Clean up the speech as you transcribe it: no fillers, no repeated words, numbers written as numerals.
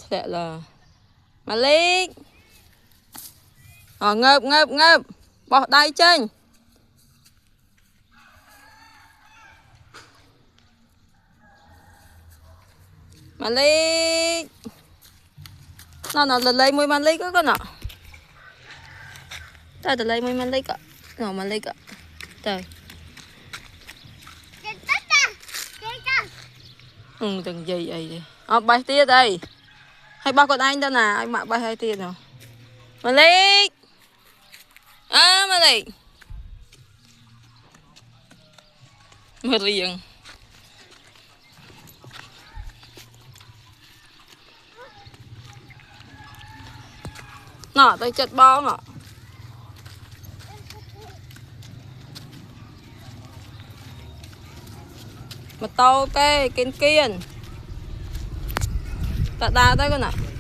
thẹn là mà lý ngợp bỏ tay trên mà lý nó lấy mùi mà lý có con nọ ta lấy mùi mà lý có nó mà lý có trời từng gì vậy bay tiết đây hay bao con anh đâu nè anh mặc bay hai tiết nào mà lý mà lý mà riêng nọ tôi chật bao nọ mà tao cái kiên tạ đa tới con nè